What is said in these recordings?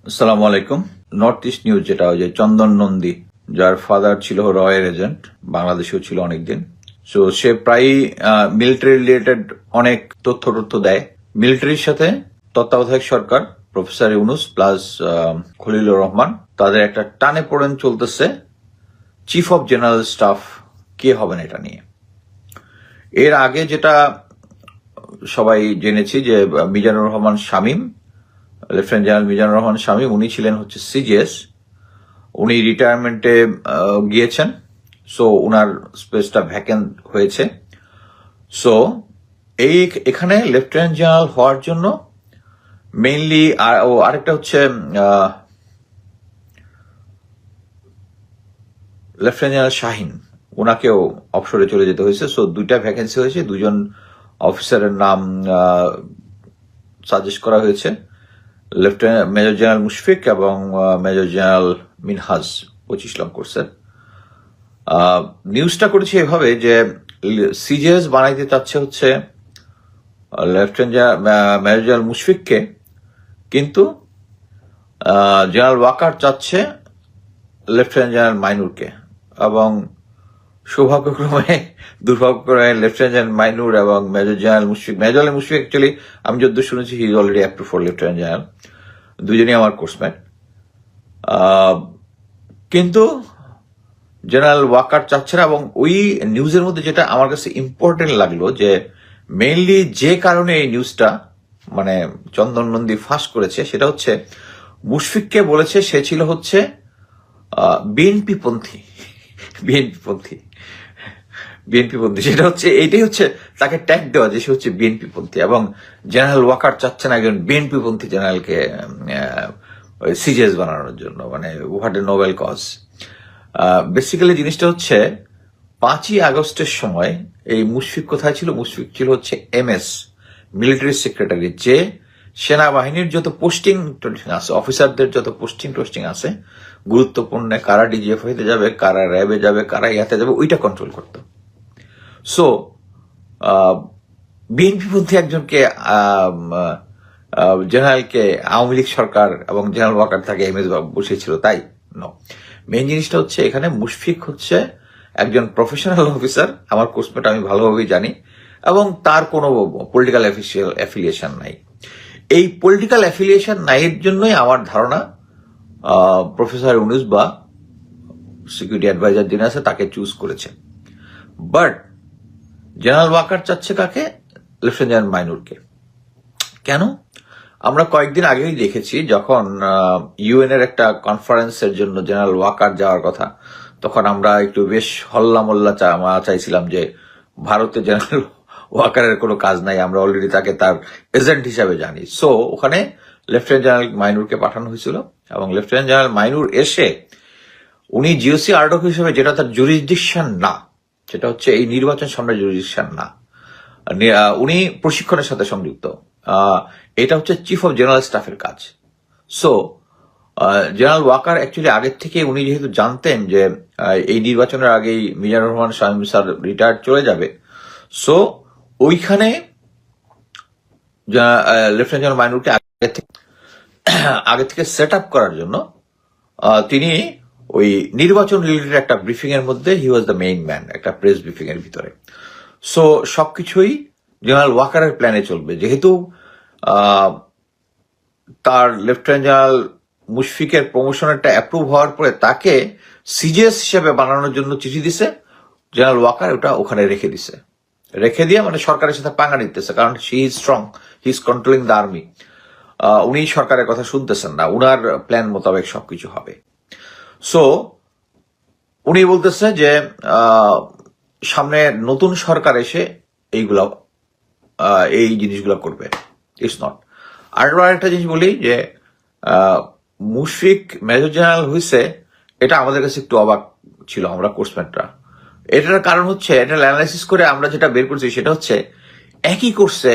আসসালামু আলাইকুম। North east news, যেটা ওই যে চন্দন নন্দী, যার ফাদার ছিল রয়ের এজেন্ট, বাংলাদেশেও ছিল অনেকদিন। সো সে প্রায়ই মিলিটারি রিলেটেড অনেক তথ্য দেয়। মিলিটারির সাথে তত্ত্বাবধায়ক সরকার, প্রফেসর ইউনুস প্লাস খলিলুর রহমান, তাদের একটা টানে পড়েন চলতেছে চিফ অফ জেনারেল স্টাফ কে হবেন এটা নিয়ে। এর আগে যেটা সবাই জেনেছি যে মিজানুর রহমান শামীম, লেফটেন্যান্ট জেনারেল মিজানুর রহমান শামীম, উনি ছিলেন হচ্ছে সিজিএস। উনি রিটায়ারমেন্টে গিয়েছেন। সো উনার স্পেসটা ভ্যাকেন্ট হয়েছে। সো এখানে লেফটেন্যান্ট জেনারেল হওয়ার জন্য মেইনলি আরেকটা হচ্ছে লেফটেন্যান্ট জেনারেল শাহিন, ওনাকেও অবসরে চলে যেতে হয়েছে। সো দুইটা ভ্যাকেন্সি হয়েছে, দুজন অফিসারের নাম সাজেস্ট করা হয়েছে, লেফটেন্যান্ট মেজর জেনারেল মুশফিক এবং মেজর জেনারেল মিনহাজ 25 লাখ করছে। নিউজটা করেছে এভাবে যে সিজিএস বানাইতে চাচ্ছে হচ্ছে লেফটেন্যান্ট মেজর জেনারেল মুশফিককে, কিন্তু জেনারেল ওয়াকার চাচ্ছে লেফটেন্যান্ট জেনারেল মাইনুরকে। এবং সৌভাগ্যক্রমে দুর্ভাগ্যক্রমে লেফটেন্যান্ট জেনারেল মাইনুর এবং major general Mushfiq, major general Mushfiq actually আমি যতদূর শুনেছি he is already approve for lieutenant general, দুজনই আমার কোর্সমেট। কিন্তু জেনারেল ওয়াকার চাচ্ছে না। এবং ওই নিউজের মধ্যে যেটা আমার কাছে ইম্পর্টেন্ট লাগলো, যে মেইনলি যে কারণে এই নিউজটা মানে চন্দন নন্দী ফাঁস করেছে, সেটা হচ্ছে মুশফিককে বলেছে সে ছিল হচ্ছে বিএনপি পন্থী। সেটা হচ্ছে, এইটাই হচ্ছে তাকে ট্যাগ দেওয়া যে সে হচ্ছে বিএনপি পন্থী। এবং জেনারেল ওয়াকার চাচ্ছেন একজন বিএনপি পন্থী জেনারেলকে সিজিএস বানানোর জন্য, মানে what a noble cause. Basically জিনিসটা হচ্ছে 5ই আগস্টের সময় এই মুশফিক কোথায় ছিল? মুশফিক ছিল হচ্ছে এমএস, মিলিটারি সেক্রেটারি, যে সেনাবাহিনীর যত পোস্টিং আছে, অফিসারদের যত পোস্টিং আছে গুরুত্বপূর্ণ, কারা ডিজিএফআইতে যাবে, কারা র্যাবে যাবে, কারা ইয়াতে যাবে, ওইটা কন্ট্রোল করতো। সো বিএনপিপন্থী একজনকে জেনারেলকে আওয়ামী লীগ সরকার এবং জেনারেল ওয়াকার তাকে এমএস বসিয়েছিল, তাই নো। মেইন জিনিসটা হচ্ছে এখানে মুশফিক হচ্ছে একজন প্রফেশনাল অফিসার, আমার কোর্সমেট, আমি ভালোভাবেই জানি, এবং তার কোনো পলিটিক্যাল অ্যাফিলিয়েশন নাই। এই পলিটিক্যাল অ্যাফিলিয়েশন নাই এর জন্যই আমার ধারণা প্রফেসর ইউনুস বা সিকিউরিটি অ্যাডভাইজার যিনি আছে তাকে চুজ করেছে। বাট জেনারেল ওয়াকার চাচ্ছে কাকে? লেফটেন্যান্ট জেনারেল মাইনুরকে। কেন? আমরা কয়েকদিন আগেই দেখেছি, যখন ইউএন এর একটা কনফারেন্সের জন্য জেনারেল ওয়াকার যাওয়ার কথা, তখন আমরা একটু বেশ হল্লা মল্লা চাইছিলাম যে ভারতে জেনারেল ওয়াকারের কোনো কাজ নাই, আমরা অলরেডি তাকে তার এজেন্ট হিসাবে জানি। সো ওখানে লেফটেন্যান্ট জেনারেল মাইনুরকে পাঠানো হয়েছিল, এবং লেফটেন্যান্ট জেনারেল মাইনুর এসে উনি জিওসি আর্ডক হিসেবে, যেটা তার জুরিসডিকশন না, সেটা হচ্ছে এই নির্বাচন সামনের জুরিসডিকশন না, উনি প্রশিক্ষণের সাথে সংযুক্ত। এটা হচ্ছে চিফ অফ জেনারেল স্টাফের কাজ। সো জেনারেল ওয়াকার অ্যাকচুয়ালি আগের থেকে, উনি যেহেতু জানতেন যে এই নির্বাচনের আগেই মিজানুর রহমান শামীম স্যার রিটায়ার্ড চলে যাবে, সো ওইখানে লেফটেন্যান্ট জেনারেল মাইনুরকে আগে থেকে সেট আপ করার জন্য তিনি ওই নির্বাচন রিলেটেড একটা ব্রিফিং এর মধ্যে হি ওয়াজ দ্য মেইন ম্যান, একটা প্রেস ব্রিফিং এর ভিতরে। সো সবকিছুই জেনারেল ওয়াকারের প্ল্যানে চলবে, যেহেতু তার লেফটেন্যান্ট জেনারেল মুশফিকের প্রমোশনেরটা অ্যাপ্রুভ হওয়ার পরে তাকে সিজিএস হিসেবে বানানোর জন্য চিঠি দিছে জেনারেল ওয়াকার, ওটা ওখানে রেখে দিয়ে মানে সরকারের সাথে পাঙ্গা নিতেছে, কারণ she is strong, he is controlling the army. উনি সরকারের কথা শুনতেছেন না, উনার প্ল্যান মোতাবেক সবকিছু হবে। সো উনি বলতেছে যে সামনে নতুন সরকার এসে এই জিনিসগুলো করবে। It's not. আরেকটা জিনিস বলি যে মুশফিক মেজর জেনারেল হয়েছে, এটা আমাদের কাছে একটু অবাক ছিল, আমরা কোর্সমেটরা। এটার কারণ হচ্ছে, এটা অ্যানালাইসিস করে আমরা যেটা বের করছি সেটা হচ্ছে, একই কোর্সে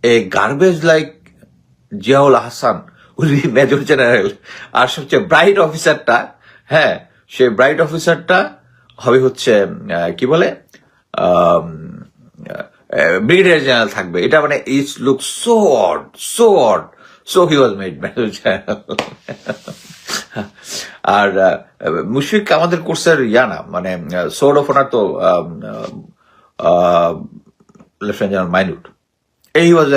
এ গার্বেজ লাইক জিয়াউল আহসান উনি মেজর জেনারেল, আর সবচেয়ে ব্রাইট অফিসারটা, হ্যাঁ সে ব্রাইট অফিসারটা হবে হচ্ছে কি বলে ব্রিগেডিয়ার জেনারেল থাকবে। এটা মানে it's look so odd, so he was made major general. আর মুশফিক আমাদের কোর্সের না, মানে সোর্ড অফ অনার তো লেফটেন্যান্ট জেনারেল মাইনুট। এই ওয়াজ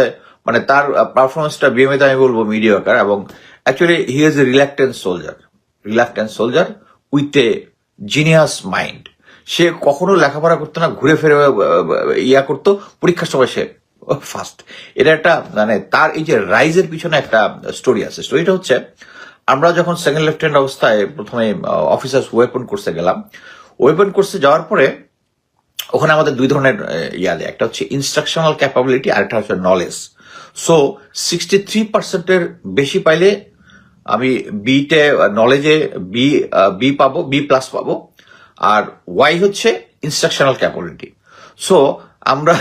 মানে তার পারফরমেন্সটা বিএমএতে আমি বলবো মিডিয়াকার, এবং actually he is a reluctant soldier with a genius mind. সে কখনো লেখাপড়া করতো না, ঘুরে ফিরে করতো, পরীক্ষার সময় সে ফার্স্ট। এটা একটা মানে তার এই যে রাইজের পিছনে একটা স্টোরি আছে। স্টোরিটা হচ্ছে, আমরা যখন সেকেন্ড লেফটেন্যান্ট অবস্থায় প্রথমে অফিসার্স ওয়েপন কোর্সে গেলাম, ওয়েপন কোর্সে যাওয়ার পরে ওখানে আমাদের দুই ধরনের দেয়, একটা হচ্ছে ইনস্ট্রাকশনাল ক্যাপাবিলিটি আর একটা হচ্ছে নলেজ। সো 63% বেশি পাইলে আমি বিতে নলেজে বি পাবো, B+ পাবো, আর ওয়াই হচ্ছে ইনস্ট্রাকশনাল ক্যাপাবিলিটি। সো আমরা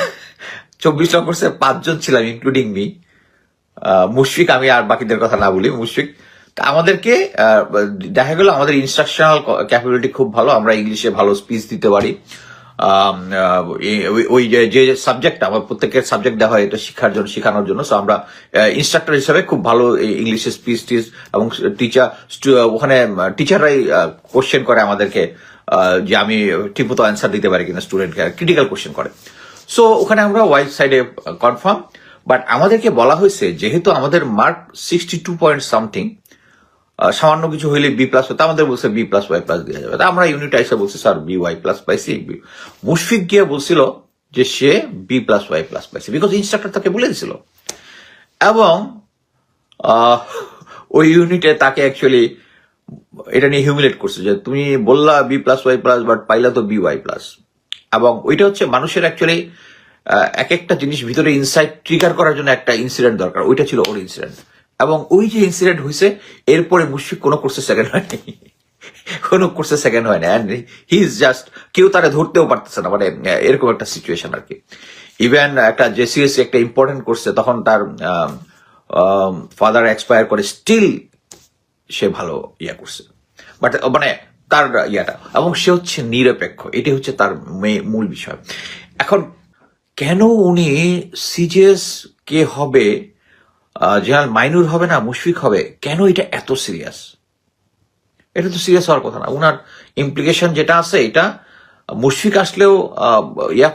24 নম্বর কোর্সে 5 জন ছিলাম, ইনক্লুডিং মি, মুশফিক, আমি আর বাকিদের কথা না বলি, মুশফিক। আমাদেরকে দেখা গেল আমাদের ইনস্ট্রাকশনাল ক্যাপাবিলিটি খুব ভালো, আমরা ইংলিশে ভালো স্পিচ দিতে পারি। ওই যে সাবজেক্ট, আমার প্রত্যেকের সাবজেক্ট দেওয়া হয় এটা শেখানোর জন্য। সো আমরা ইনস্ট্রাক্টর হিসাবে খুব ভালো ইংলিশে স্পিচ টিচ, এবং ওখানে টিচাররাই কোশ্চেন করে আমাদেরকে যে আমি ঠিকমতো অ্যান্সার দিতে পারি কিনা, স্টুডেন্টকে ক্রিটিক্যাল কোশ্চেন করে। সো ওখানে আমরা ওয়াইড সাইডে কনফার্ম, বাট আমাদেরকে বলা হয়েছে যেহেতু আমাদের মার্ক 62 পয়েন্ট সামথিং, সামান্য কিছু হইলে B+ হতো, আমাদের বলছে B+, Y+ দেওয়া যাবে। আমরা ইউনিট এসে বলছি স্যার BY+ পাইছি। মুশফিক গিয়ে বলছিল যে সে B+, Y+ পাইছে, বিকজ ইনস্ট্রাক্টর তাকে বলে দিছিল। এবং ওই ইউনিটে তাকে অ্যাকচুয়ালি এটা নিয়ে হিউমিলেট করছে যে তুমি বললা B+, Y+, বাট পাইলা তো BY+। এবং ওইটা হচ্ছে মানুষের অ্যাকচুয়ালি এক একটা জিনিস ভিতরে ইনসাইট ট্রিগার করার জন্য একটা ইনসিডেন্ট দরকার, ওইটা ছিল ওর ইনসিডেন্ট। এবং ওই যে ইনসিডেন্ট হয়েছে, এরপরে মুশফিক কোনো কোর্সে সেকেন্ড হয়নি, কোনো কোর্সে সেকেন্ড হয়নি, অ্যান্ড হি ইজ জাস্ট, কেউ তারা ধরতেও পারতেছে না, মানে এরকম একটা সিচুয়েশন আর কি। ইভেন একটা জেসিএসসি একটা ইম্পর্টেন্ট কোর্সে, তখন তার ফাদার এক্সপায়ার করে, স্টিল সে ভালো করছে, বাট মানে তার এবং সে হচ্ছে নিরপেক্ষ, এটি হচ্ছে তার মূল বিষয়। এখন কেন উনি সিজিএস কে হবে, জেনারেল মাইনুর হবে না, মুশফিক হবে, কেন এটা এত সিরিয়াস? এটা তো সিরিয়াস হওয়ার কথা না। উনার ইমপ্লিকেশন যেটা আছে, এটা মুশফিক আসলেও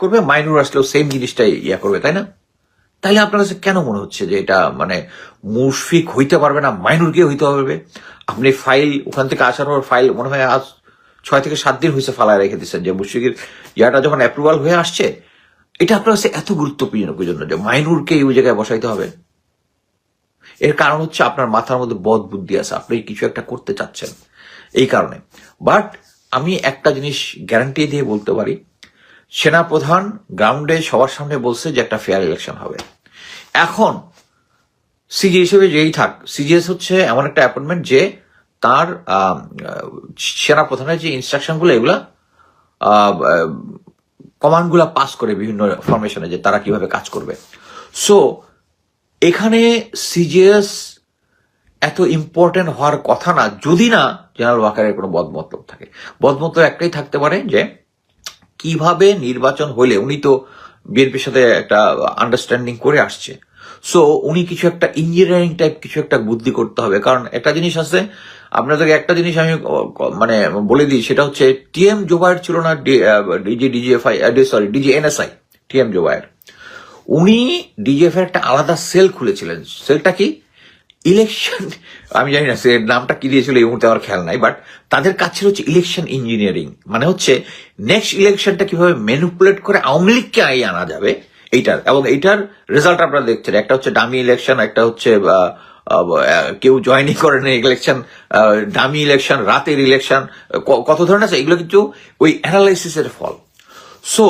করবে, মাইনুর আসলেও সেম জিনিসটাই করবে, তাই না? তাইলে আপনার কাছে কেন মনে হচ্ছে যে এটা মানে মুশফিক হইতে পারবে না, মাইনুর গিয়ে হইতে হবে? আপনি ফাইল ওখান থেকে আসার পর ফাইল মনে হয় আজ 6 থেকে 7 দিন হয়েছে ফালায় রেখে দিচ্ছেন, যে মুশফিকের যখন অ্যাপ্রুভাল হয়ে আসছে, এটা আপনার কাছে এত গুরুত্বপূর্ণ যে মাইনুরকে ওই জায়গায় বসাইতে হবে। এর কারণ হচ্ছে আপনার মাথার মধ্যে বদ বুদ্ধি আছে, আপনি কিছু একটা করতে চাচ্ছেন, এই কারণে। বাট আমি একটা জিনিস গ্যারান্টি দিয়ে বলতে পারি, সেনাপ্রধান গ্রাউন্ডে সবার সামনে বলছে যে একটা ফেয়ার ইলেকশন হবে। এখন সিজি হিসেবে যেই থাক, সিজিএস হচ্ছে এমন একটা অ্যাপয়েন্টমেন্ট যে তার সেনাপ্রধানের যে ইনস্ট্রাকশন গুলো, এগুলা কমান্ড গুলা পাস করে বিভিন্ন ফরমেশনে, যে তারা কিভাবে কাজ করবে। সো এখানে সিজিএস এত ইম্পর্টেন্ট হওয়ার কথা না, যদি না জেনারেল ওয়াকারের কোনো বদমতলব থাকে। বদমতলব একটাই থাকতে পারে, যে কিভাবে নির্বাচন হলে, উনি তো বিএনপির সাথে একটা আন্ডারস্ট্যান্ডিং করে আসছে, সো উনি কিছু একটা ইঞ্জিনিয়ারিং টাইপ কিছু একটা বুদ্ধি করতে হবে। কারণ একটা জিনিস আছে, আপনাদেরকে একটা জিনিস আমি মানে বলে দিই, সেটা হচ্ছে টিএম জোবায়ের ছিল না ডিজিএনএসআই, টিএম জোবায়ের, উনি ডিজিএফ এর একটা আলাদা সেল খুলেছিলেন। সেলটা কি? ইলেকশন, আমি জানি না সে নামটা কি দিয়েছিল, এই মুহূর্তে আমার খেয়াল নাই, বাট তাদের কাজ ছিল হচ্ছে ইলেকশন ইঞ্জিনিয়ারিং, মানে হচ্ছে নেক্সট ইলেকশনটা কিভাবে ম্যানিপুলেট করে আওয়ামী লীগকে আনা যাবে এইটার। এবং এইটার রেজাল্ট আপনারা দেখছেন, একটা হচ্ছে ডামি ইলেকশন, একটা হচ্ছে কেউ জয়েনই করে না ইলেকশন, ডামি ইলেকশন, রাতের ইলেকশন, কত ধরনের আছে, এগুলো কিন্তু ওই অ্যানালাইসিসের ফল। সো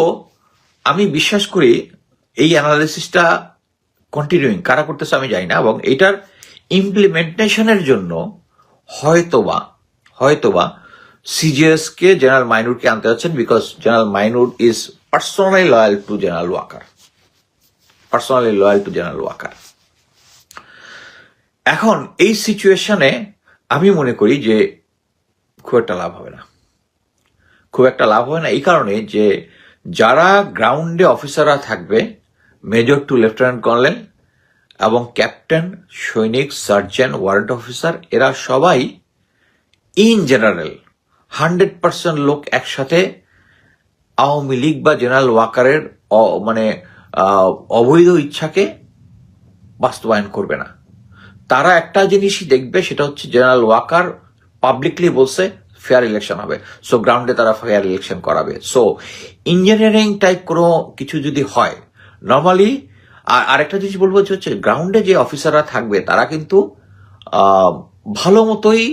আমি বিশ্বাস করি এই অ্যানালাইসিসটা কন্টিনিউইং কারা করতেছে আমি জানি না, এবং এটার ইমপ্লিমেন্টেশনের জন্য হয়তোবা সিজিএস কে জেনারেল মাইনুরকে আনতে যাচ্ছেন, because general Mainur is personally loyal to general Waker. এখন এই সিচুয়েশনে আমি মনে করি যে খুব একটা লাভ হবে না, এই কারণে যে যারা গ্রাউন্ডে অফিসাররা থাকবে, মেজর টু লেফটেন্যান্ট কর্নেল এবং ক্যাপ্টেন, সৈনিক, সার্জেন্ট, ওয়ারেন্ট অফিসার, এরা সবাই ইন জেনারেল 100% লোক একসাথে আওয়ামী লীগ বা জেনারেল ওয়াকারের মানে অবৈধ ইচ্ছাকে বাস্তবায়ন করবে না। তারা একটা জিনিসই দেখবে, সেটা হচ্ছে জেনারেল ওয়াকার পাবলিকলি বলছে ফেয়ার ইলেকশন হবে, সো গ্রাউন্ডে তারা ফেয়ার ইলেকশন করাবে। সো ইঞ্জিনিয়ারিং টাইপ কোনো কিছু যদি হয় নর্মালি, আরেকটা জিনিস বলবো হচ্ছে গ্রাউন্ডে যে অফিসাররা থাকবে তারা কিন্তু ভালো মতোই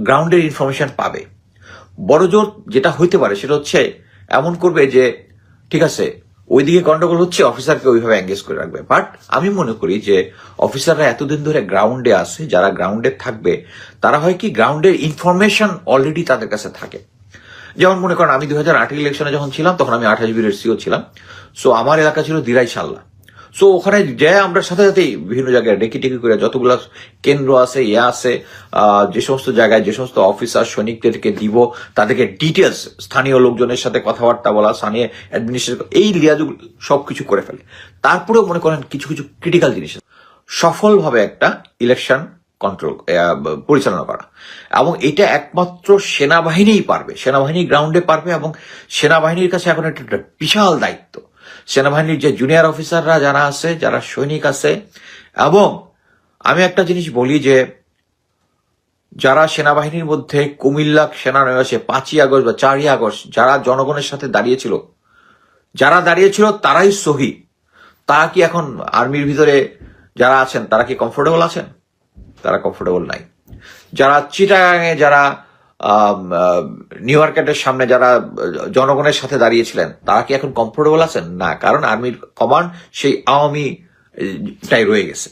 গ্রাউন্ডের ইনফরমেশন পাবে। বড় জোর যেটা হইতে পারে সেটা হচ্ছে এমন করবে যে ঠিক আছে ওইদিকে গন্ডগোল হচ্ছে, অফিসারকে ওইভাবে এঙ্গেজ করে রাখবে। বাট আমি মনে করি যে অফিসাররা এতদিন ধরে গ্রাউন্ডে আছে, যারা গ্রাউন্ডে থাকবে তারা হয় কি গ্রাউন্ডের ইনফরমেশন অলরেডি তাদের কাছে থাকে। যেমন মনে করেন আমি 2008 ইলেকশনে যখন ছিলাম তখন আমি 28 বিরের সিও ছিলাম। সো আমার এলাকা ছিল দিরাই সাল্লা। সো ওখানে যে আমরা সাথে সাথেই বিভিন্ন জায়গায় ডেকে টেকি করে যতগুলো কেন্দ্র আছে আছে যে সমস্ত জায়গায় যে সমস্ত অফিসার সৈনিকদেরকে দিব তাদেরকে ডিটেলস স্থানীয় লোকজনের সাথে কথাবার্তা বলা, স্থানীয় অ্যাডমিনিস্ট্রেশন এই লিয়াজগুলো সবকিছু করে ফেলে। তারপরেও মনে করেন কিছু কিছু ক্রিটিক্যাল জিনিস সফলভাবে একটা ইলেকশন কন্ট্রোল পরিচালনা করা, এবং এটা একমাত্র সেনাবাহিনীই পারবে, সেনাবাহিনী গ্রাউন্ডে পারবে। এবং সেনাবাহিনীর কাছে এখন একটা বিশাল দায়িত্ব। সেনাবাহিনীর যে জুনিয়র অফিসাররা যারা আছে, যারা সৈনিক আছে, এবং আমি একটা জিনিস বলি যে যারা সেনাবাহিনীর মধ্যে কুমিল্লা সেনানিবাসে 5ই আগস্ট বা 4ই আগস্ট যারা জনগণের সাথে দাঁড়িয়েছিল তারাই সহি। তারা কি এখন আর্মির ভিতরে যারা আছেন তারা কি কমফোর্টেবল আছেন? তারা কমফোর্টেবল নাই। যারা চিটাগাঙে যারা নিউ মার্কেটের সামনে যারা জনগণের সাথে দাঁড়িয়েছিলেন তারা কি এখন কমফোর্টেবল আছেন? না, কারণ আর্মির কমান্ড সেই আওয়ামীটাই রয়ে গেছে।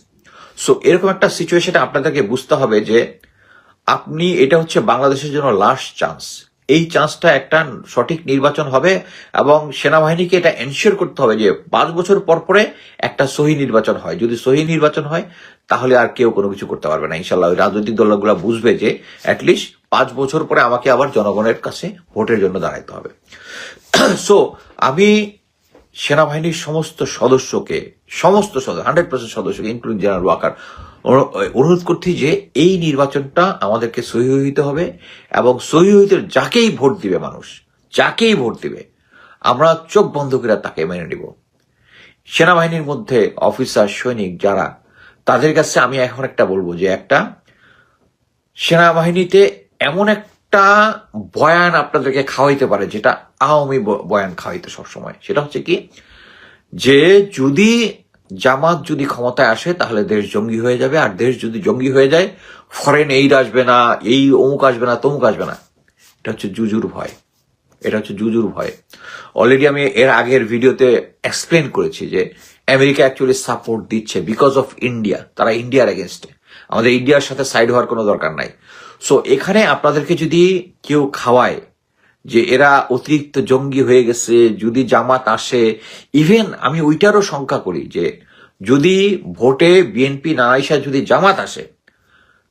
সো এরকম একটা সিচুয়েশনে আপনাদেরকে বুঝতে হবে যে আপনি এটা হচ্ছে বাংলাদেশের জন্য লাস্ট চান্স। এই চান্সটা একটা সঠিক নির্বাচন হবে এবং সেনাবাহিনীকে এটা এনশিওর করতে হবে যে 5 বছর পর পরে একটা সহি নির্বাচন হয়। যদি সহি নির্বাচন হয় তাহলে আর কেউ কোনো কিছু করতে পারবে না ইনশাল্লাহ। রাজনৈতিক দলগুলো বুঝবে যে অ্যাটলিস্ট 5 বছর পরে আমাকে আবার জনগণের কাছে ভোটের জন্য দাঁড়াইতে হবে। সো আমি সেনাবাহিনীর সমস্ত সদস্যকে 100% সদস্যকে ইনক্লুডিং জেনারেল ওয়াকার অনুরোধ করছি যে এই নির্বাচনটা আমাদেরকে সহি হইতে হবে, এবং সহি হইতে যাকেই ভোট দিবে মানুষ, যাকেই ভোট দিবে আমরা চোখ বন্ধ করে তাকে মেনে নিব। সেনাবাহিনীর মধ্যে অফিসার সৈনিক যারা, তাদের কাছে আমি এখন একটা বলবো যে একটা সেনাবাহিনীতে এমন একটা বয়ান আপনাদেরকে খাওয়াইতে পারে যেটা আওয়ামী বয়ান খাওয়াইতে সবসময়, সেটা হচ্ছে কি যে যদি জামাত যদি ক্ষমতায় আসে তাহলে দেশ জঙ্গি হয়ে যাবে, আর দেশ যদি জঙ্গি হয়ে যায় ফরেন এইড আসবে না, এই অমুক আসবে না, তমুক আসবে না। এটা হচ্ছে জুজুর ভয়, এটা হচ্ছে জুজুর ভয়। অলরেডি আমি এর আগের ভিডিওতে এক্সপ্লেন করেছি যে আমেরিকা অ্যাকচুয়ালি সাপোর্ট দিচ্ছে বিকজ অফ ইন্ডিয়া। তারা ইন্ডিয়ার এগেনস্টে, আমাদের ইন্ডিয়ার সাথে সাইড হওয়ার কোনো দরকার নাই। সো এখানে আপনাদেরকে যদি কেউ খাওয়ায় যে এরা অতিরিক্ত জঙ্গি হয়ে গেছে, যদি জামাত আসে, ইভেন আমি ওইটারও শঙ্কা করি যে যদি ভোটে বিএনপি না আইসা যদি জামাত আসে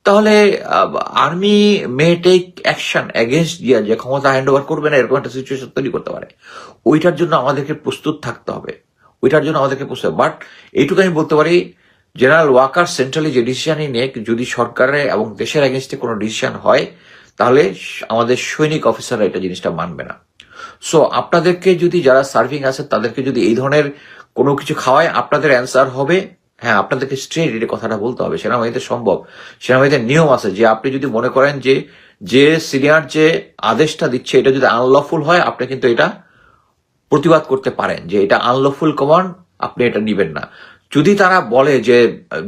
তাহলে army may take action against দিয়া যে ক্ষমতা হ্যান্ড ওভার করবে না, এরকম একটা সিচুয়েশন তৈরি করতে পারে। ওইটার জন্য আমাদেরকে প্রস্তুত থাকতে হবে, ওইটার জন্য আমাদেরকে প্রস্তুত। বাট এইটুকু আমি বলতে পারি জেনারেল ওয়াকার সেন্ট্রালি যে ডিসিশনই নেক, যদি সরকারের এবং দেশের এগেনস্টে কোনো ডিসিশন হয় তাহলে আমাদের সৈনিক অফিসাররা এটা জিনিসটা মানবে না। সো আপনাদেরকে যদি যারা সার্ভিং আছে তাদেরকে যদি এই ধরনের কোনো কিছু খাওয়ায়, আপনাদের অ্যান্সার হবে হ্যাঁ, আপনাদেরকে স্ট্রেট এটা কথাটা বলতে হবে। সেনাবাহিনীতে সম্ভব, সেনাবাহিনীতে নিয়ম আছে যে আপনি যদি মনে করেন যে যে সিনিয়র যে আদেশটা দিচ্ছে এটা যদি আনলফুল হয়, আপনি কিন্তু এটা প্রতিবাদ করতে পারেন যে এটা আনলফুল কমান্ড, আপনি এটা নিবেন না। যদি তারা বলে যে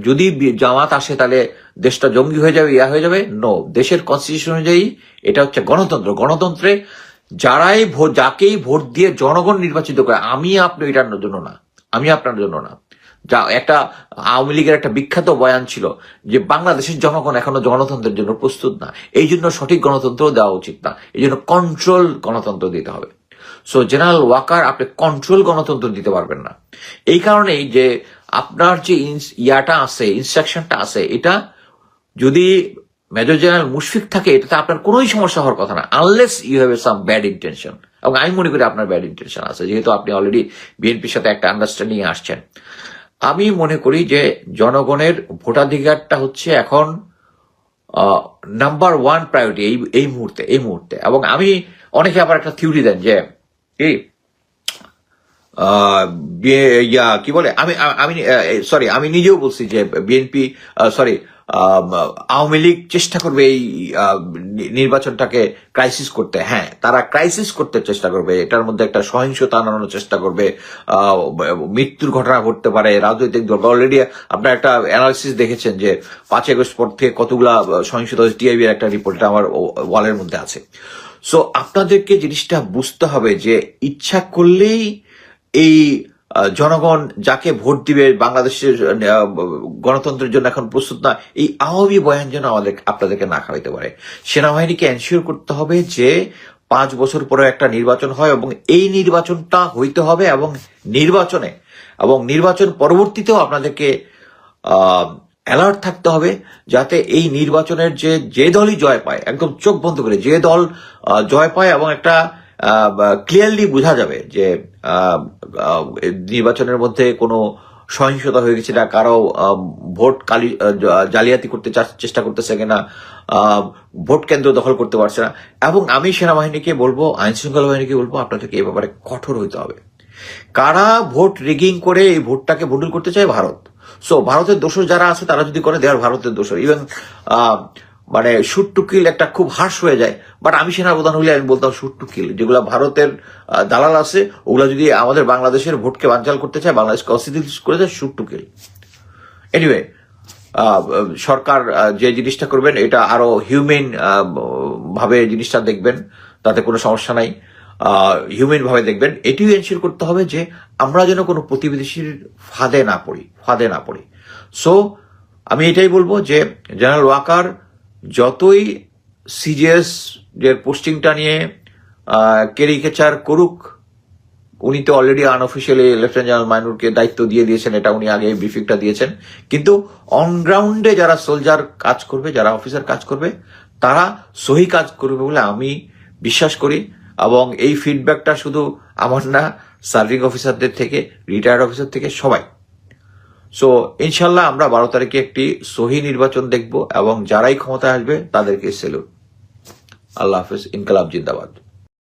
যদি জামাত আসে তাহলে দেশটা জঙ্গি হয়ে যাবে, ইয়া হয়ে যাবে, নো, দেশের কনস্টিটিউশন অনুযায়ী এটা হচ্ছে গণতন্ত্র। গণতন্ত্রে যারাই যাকেই ভোট দিয়ে জনগণ নির্বাচিত করে, আমি আপনি এটার জন্য না, আমি আপনার জন্য না। যা একটা আওয়ামী লীগের একটা বিখ্যাত বয়ান ছিল যে বাংলাদেশের জনগণ এখনো গণতন্ত্রের জন্য প্রস্তুত না, এই জন্য সঠিক গণতন্ত্র দেওয়া উচিত না, এই জন্য কন্ট্রোল গণতন্ত্র দিতে হবে। সো জেনারেল ওয়াকার আপনি কন্ট্রোল গণতন্ত্র দিতে পারবেন না। এই কারণেই যে আপনার যে ইয়াটা আছে, ইনস্ট্রাকশনটা আছে, এটা যদি মেজর জেনারেল মুশফিক থাকে এটাতে আপনার কোনোই সমস্যা হওয়ার কথা না, unless you have some bad intention. এবং আমি মনে করি আপনার ব্যাড ইন্টেনশন আছে, যেহেতু আপনি অলরেডি বিএনপির সাথে একটা আন্ডারস্ট্যান্ডিং আসছেন। আমি মনে করি যে জনগণের ভোটাধিকারটা হচ্ছে এখন নাম্বার ওয়ান প্রায়োরিটি এই মুহূর্তে। এবং আমি অনেকে আবার একটা থিওরি দেন যে কি কি বলে, আমি নিজেও বলছি যে বিএনপি আওয়ামী লীগ চেষ্টা করবে এই নির্বাচনটাকে ক্রাইসিস করতে। হ্যাঁ, তারা ক্রাইসিস করতে চেষ্টা করবে, এটার মধ্যে একটা সহিংসতা আনানোর চেষ্টা করবে, মৃত্যুর ঘটনা ঘটতে পারে। রাজনৈতিক দল অলরেডি আপনার একটা অ্যানালিসিস দেখেছেন যে 5 আগস্ট পর থেকে কতগুলা সহিংসতা, টিআইবির একটা রিপোর্ট আমার ওয়ালের মধ্যে আছে। সো আপনাদেরকে জিনিসটা বুঝতে হবে যে ইচ্ছা করলেই এই জনগণ যাকে ভোট দিবে, বাংলাদেশের গণতন্ত্রের জন্য এখন প্রস্তুত না, এই আওয়ামী বয়ান যেন আপনাদেরকে না খাওয়াইতে পারে। সেনাবাহিনীকে এনশিওর করতে হবে যে 5 বছর পরে একটা নির্বাচন হয় এবং এই নির্বাচনটা হইতে হবে, এবং নির্বাচন পরবর্তীতেও আপনাদেরকে অ্যালার্ট থাকতে হবে যাতে এই নির্বাচনের যে দলই জয় পায়, একদম চোখ বন্ধ করে যে দল জয় পায়, এবং একটা ক্লিয়ারলি বোঝা যাবে যে নির্বাচনের মধ্যে কোনো সহিংসতা হয়ে গেছে না, কারো ভোট জালিয়াতি করতে চেষ্টা করতেছে কিনা, ভোট কেন্দ্র দখল করতে পারছে না। এবং আমি সেনাবাহিনীকে বলবো, আইন শৃঙ্খলা বাহিনীকে বলবো, আপনাদেরকে এই ব্যাপারে কঠোর হইতে হবে। কারা ভোট রিগিং করে এই ভোটটাকে ভুন্ডুল করতে চায়? ভারত। সো ভারতের দোষর যারা আছে তারা যদি করে, দেয়ার ভারতের দোষর। ইভেন মানে শুট টু কিল একটা খুব হার্শ হয়ে যায়, বাট আমি সেনাপ্রধান হলে আমি বলতাম শুট টু কিল। যেগুলা ভারতের দালাল আছে, ওগুলা যদি আমাদের বাংলাদেশের ভোটকে বানচাল করতে চায়, বাংলাদেশকে অস্থিতিশীল করে দেয়, শুট টু কিল। এনিওয়ে, সরকার যে জিনিসটা করবেন এটা আরো হিউম্যান ভাবে জিনিসটা দেখবেন, তাতে কোনো সমস্যা নাই। হিউম্যান ভাবে দেখবেন। এটিও এনশিওর করতে হবে যে আমরা যেন কোনো প্রতিবেশীর ফাঁদে না পড়ি। সো আমি এটাই বলবো যে জেনারেল ওয়াকার যতই সিজিএস এর পোস্টিংটা নিয়ে ক্যারিকেচার করুক, উনি তো অলরেডি আনঅফিসিয়ালি লেফটেন্যান্ট জেনারেল মাইনুরকে দায়িত্ব দিয়ে দিয়েছেন, এটা উনি আগে ব্রিফিংটা দিয়েছেন। কিন্তু অনগ্রাউন্ডে যারা সোলজার কাজ করবে, যারা অফিসার কাজ করবে, তারা সহি কাজ করবে বলে আমি বিশ্বাস করি। এবং এই ফিডব্যাকটা শুধু আমার না, সার্ভিং অফিসারদের থেকে, রিটায়ার্ড অফিসার থেকে, সবাই। সো ইনশাল্লাহ আমরা 12 তারিখে একটি সহি নির্বাচন দেখব, এবং যারাই ক্ষমতায় আসবে তাদেরকে সেলুট। আল্লাহ হাফেজ। ইনকালাব জিন্দাবাদ।